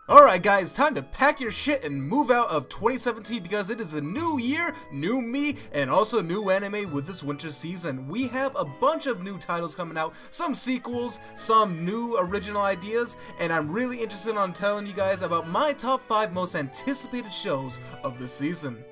Alright guys, time to pack your shit and move out of 2017 because it is a new year, new me, and also new anime with this winter season. We have a bunch of new titles coming out, some sequels, some new original ideas, and I'm really interested in telling you guys about my top 5 most anticipated shows of this season.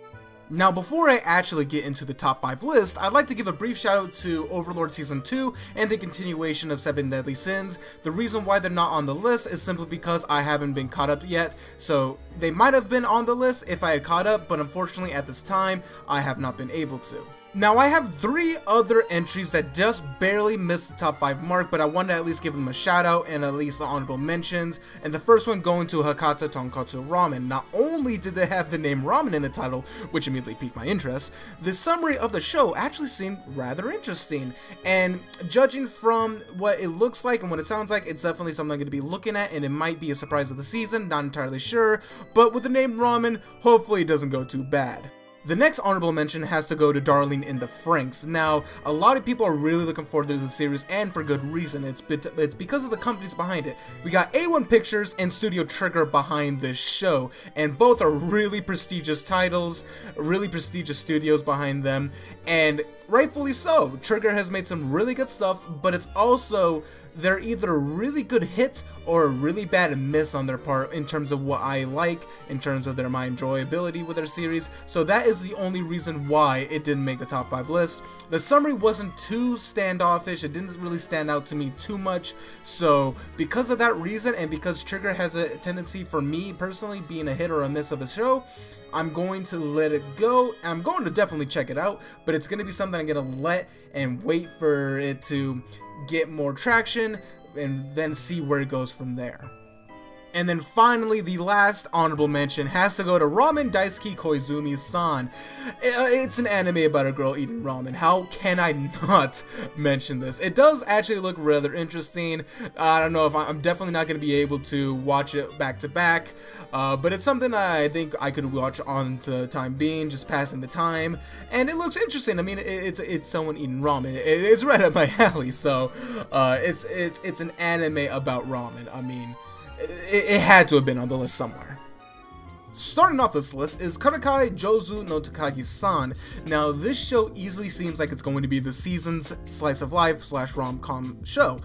Now, before I actually get into the top 5 list, I'd like to give a brief shout out to Overlord Season 2 and the continuation of 7 Deadly Sins. The reason why they're not on the list is simply because I haven't been caught up yet, so they might have been on the list if I had caught up, but unfortunately at this time, I have not been able to. Now, I have 3 other entries that just barely missed the top 5 mark, but I wanted to at least give them a shout out and at least the honorable mentions, and the first one going to Hakata Tonkatsu Ramen. Not only did they have the name Ramen in the title, which immediately piqued my interest, the summary of the show actually seemed rather interesting, and judging from what it looks like and what it sounds like, it's definitely something I'm going to be looking at, and it might be a surprise of the season, not entirely sure, but with the name Ramen, hopefully it doesn't go too bad. The next honorable mention has to go to Darlene in the Franxx. Now, a lot of people are really looking forward to the series, and for good reason. It's because of the companies behind it. We got A1 Pictures and Studio Trigger behind this show, and both are really prestigious titles, really prestigious studios behind them, and rightfully so. Trigger has made some really good stuff, but it's also, they're either a really good hit or a really bad miss on their part in terms of what I like, in terms of my enjoyability with their series, so that is the only reason why it didn't make the top 5 list. The summary wasn't too standoffish, it didn't really stand out to me too much, so because of that reason, and because Trigger has a tendency for me personally being a hit or a miss of a show, I'm going to let it go. I'm going to definitely check it out, but it's going to be something I'm going to let and wait for it to get more traction and then see where it goes from there. And then finally, the last honorable mention has to go to Ramen Daisuki Koizumi-San. It's an anime about a girl eating ramen. How can I not mention this? It does actually look rather interesting. I don't know if I'm definitely not going to be able to watch it back to back, but it's something I think I could watch on the time being, just passing the time. And it looks interesting. I mean, it's someone eating ramen. It's right up my alley. So it's an anime about ramen. I mean, it had to have been on the list somewhere. Starting off this list is Karakai Jozu no Takagis Son. Now, this show easily seems like it's going to be the season's slice of life / rom-com show.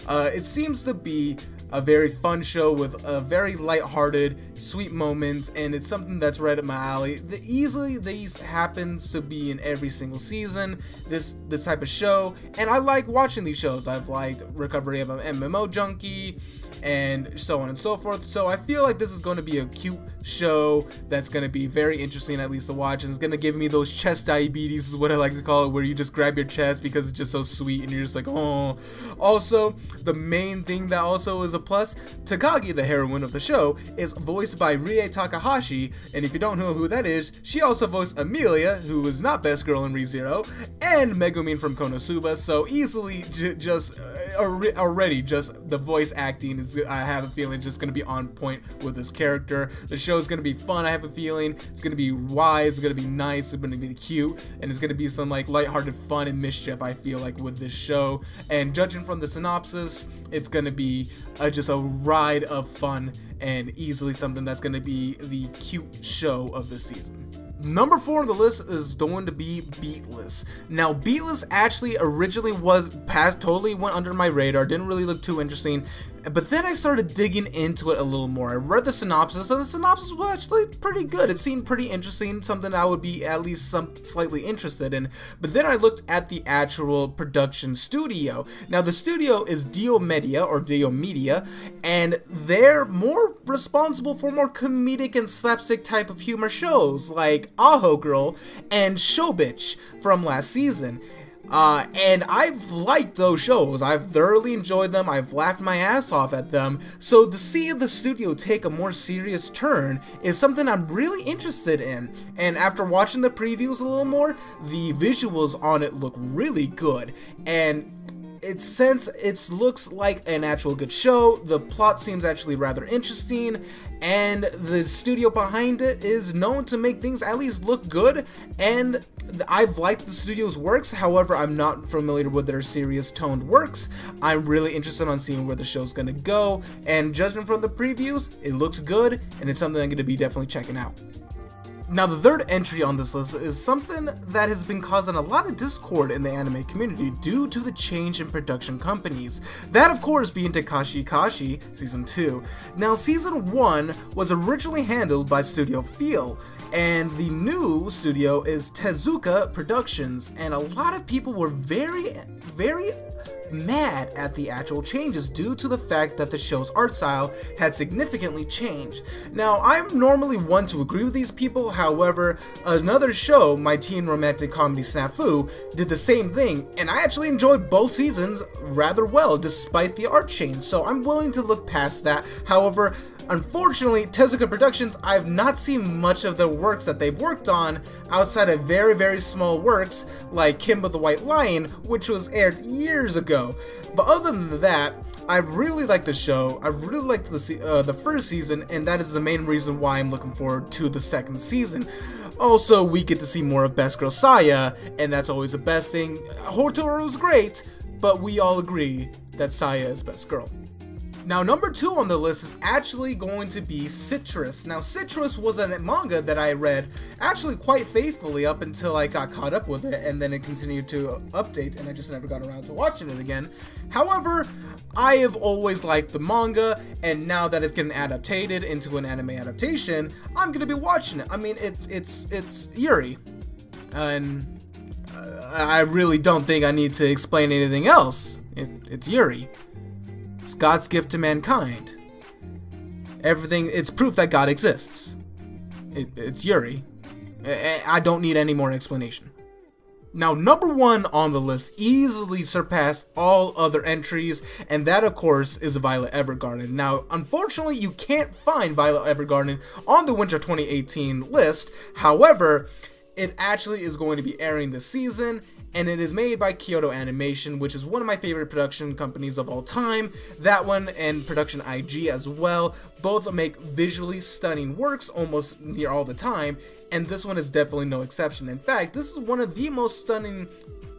It seems to be a very fun show with a very light-hearted, sweet moments, and it's something that's right up my alley. Easily, these happens to be in every single season, this type of show, and I like watching these shows. I've liked Recovery of an MMO Junkie, and so on and so forth, so I feel like this is going to be a cute show that's going to be very interesting at least to watch, and it's going to give me those chest diabetes is what I like to call it, where you just grab your chest because it's just so sweet and you're just like, oh. Also, the main thing that also is a plus, Takagi, the heroine of the show, is voiced by Rie Takahashi, and if you don't know who that is, she also voiced Amelia, who was not Best Girl in ReZero, and Megumin from Konosuba, so easily already just the voice acting is, I have a feeling, just going to be on point with this character. The show is going to be fun, I have a feeling. It's going to be wise, it's going to be nice, it's going to be cute, and it's going to be some like lighthearted fun and mischief, I feel like, with this show. And judging from the synopsis, it's going to be just a ride of fun and easily something that's going to be the cute show of this season. Number 4 on the list is going to be Beatless. Now, Beatless actually originally totally went under my radar, didn't really look too interesting, but then I started digging into it a little more. I read the synopsis, and the synopsis was actually pretty good. It seemed pretty interesting, something I would be at least slightly interested in. But then I looked at the actual production studio. Now, the studio is Dio Media, and they're more responsible for more comedic and slapstick type of humor shows, like Aho Girl and Show Bitch from last season. And I've liked those shows. I've thoroughly enjoyed them. I've laughed my ass off at them. So to see the studio take a more serious turn is something I'm really interested in. And after watching the previews a little more, the visuals on it look really good. And since it looks like an actual good show, the plot seems actually rather interesting, and the studio behind it is known to make things at least look good, and I've liked the studio's works, however, I'm not familiar with their serious toned works. I'm really interested on seeing where the show's gonna go, and judging from the previews, it looks good, and it's something I'm gonna be definitely checking out. Now, the third entry on this list is something that has been causing a lot of discord in the anime community due to the change in production companies. That, of course, being Takagi Season 2. Now, Season 1 was originally handled by Studio Feel, and the new studio is Tezuka Productions, and a lot of people were very mad at the actual changes due to the fact that the show's art style had significantly changed. Now, I'm normally one to agree with these people, however, another show, my teen romantic comedy Snafu, did the same thing, and I actually enjoyed both seasons rather well despite the art change, so I'm willing to look past that. However, unfortunately, Tezuka Productions, I've not seen much of their works that they've worked on outside of very small works like Kimba the White Lion, which was aired years ago. But other than that, I really liked the show. I really liked the first season, and that is the main reason why I'm looking forward to the second season. Also, we get to see more of Best Girl Saya, and that's always the best thing. Hotaru was great, but we all agree that Saya is best girl. Now, number 2 on the list is actually going to be Citrus. Now, Citrus was a manga that I read actually quite faithfully up until I got caught up with it, and then it continued to update, and I just never got around to watching it again. However, I have always liked the manga, and now that it's getting adapted into an anime adaptation, I'm gonna be watching it. I mean, it's Yuri, and I really don't think I need to explain anything else. It's Yuri. It's God's gift to mankind. Everything, it's proof that God exists. It's Yuri. I don't need any more explanation. Now, number 1 on the list easily surpassed all other entries, and that, of course, is Viola Evergarden. Now, unfortunately, you can't find Viola Evergarden on the Winter 2018 list. However, it actually is going to be airing this season, and it is made by Kyoto Animation, which is one of my favorite production companies of all time. That one and Production IG as well, both make visually stunning works almost near all the time, and this one is definitely no exception. In fact, this is one of the most stunning,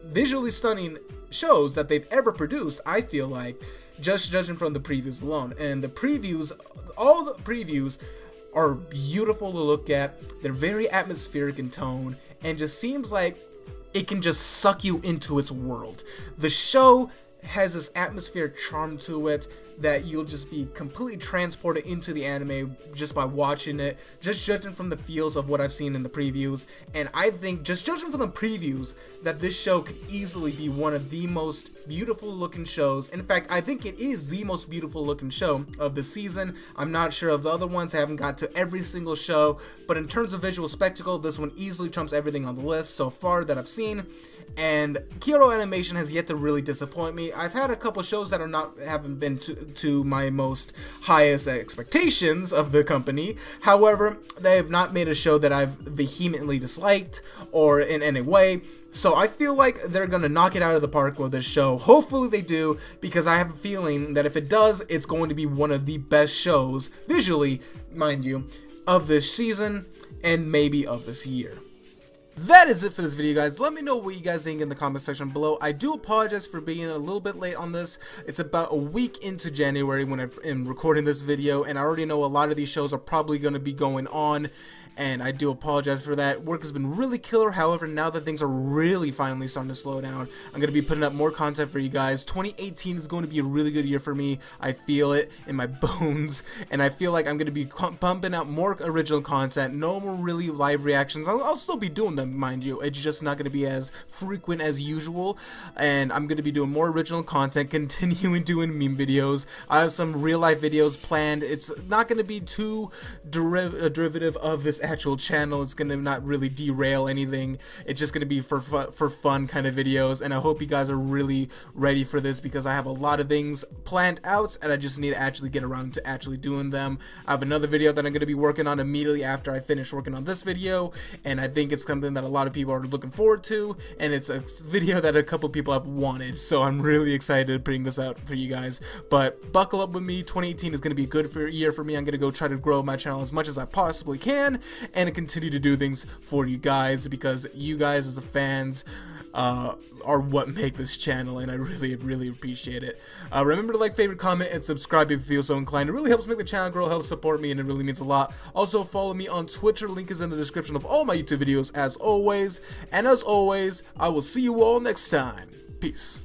visually stunning shows that they've ever produced, I feel like, just judging from the previews alone. And the previews, all the previews are beautiful to look at. They're very atmospheric in tone, and just seems like it can just suck you into its world. The show has this atmospheric charm to it that you'll just be completely transported into the anime just by watching it, just judging from the feels of what I've seen in the previews. And I think, just judging from the previews, that this show could easily be one of the most beautiful looking shows. In fact, I think it is the most beautiful looking show of the season. I'm not sure of the other ones, I haven't got to every single show, but in terms of visual spectacle, this one easily trumps everything on the list so far that I've seen. And Kyoto Animation has yet to really disappoint me. I've had a couple shows that haven't been to my most highest expectations of the company. However, they have not made a show that I've vehemently disliked or in any way. So I feel like they're gonna knock it out of the park with this show. Hopefully they do, because I have a feeling that if it does, it's going to be one of the best shows, visually, mind you, of this season and maybe of this year. That is it for this video, guys. Let me know what you guys think in the comment section below. I do apologize for being a little bit late on this. It's about a week into January when I'm recording this video, and I already know a lot of these shows are probably going to be going on, and I do apologize for that. Work has been really killer. However, now that things are really finally starting to slow down, I'm going to be putting up more content for you guys. 2018 is going to be a really good year for me. I feel it in my bones, and I feel like I'm going to be pumping out more original content. No more really live reactions. I'll still be doing them, mind you. It's just not going to be as frequent as usual, and I'm going to be doing more original content, continuing doing meme videos. I have some real life videos planned. It's not going to be too derivative of this actual channel. It's going to not really derail anything. It's just going to be for fun kind of videos, and I hope you guys are really ready for this, because I have a lot of things planned out and I just need to actually get around to actually doing them. I have another video that I'm going to be working on immediately after I finish working on this video, and I think it's something that that a lot of people are looking forward to, and it's a video that a couple people have wanted, so I'm really excited to bring this out for you guys. But buckle up with me. 2018 is going to be a good year for me. I'm going to go try to grow my channel as much as I possibly can and continue to do things for you guys, because you guys as the fans are what make this channel, and I really appreciate it. Remember to like, favorite, comment, and subscribe if you feel so inclined. It really helps make the channel grow, helps support me, and it really means a lot. Also, follow me on Twitter. Link is in the description of all my YouTube videos as always. And as always, I will see you all next time. Peace.